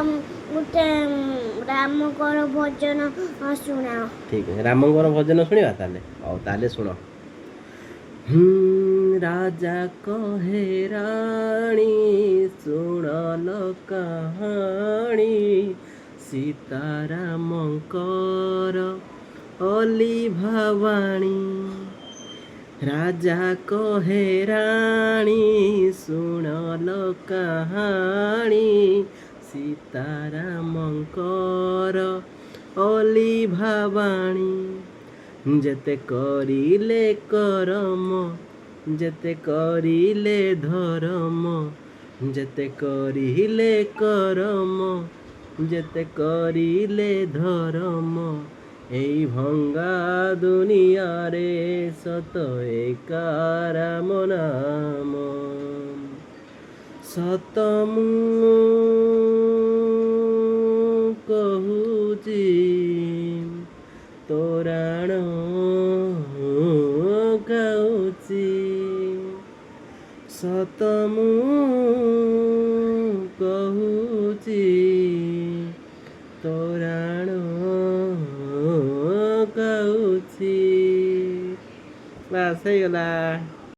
गोटे रामकर भजन शुणाओ। ठीक है रामंकर भजन शुणा ताले और ताले शुण राजा कहे राणी शुणल कहानी सीतारामंकर अली भवानी राजा कहे राणी शुणल कहानी सीतारामंकर अली भवानी जेते करिले करम जेते करिले धर्म जेते करिले करम जेते करिले धर्म এই ভঙ্গা দুনিয়ারে সত একা রাম নাম সত ମୁଁ କହୁଛି ତୋରାଣ ଗାଉଛି ସତ ମୁଁ କହୁଛି ତୋରାଣ ଗାଉଛି ବାସ୍ ହେଇଗଲା।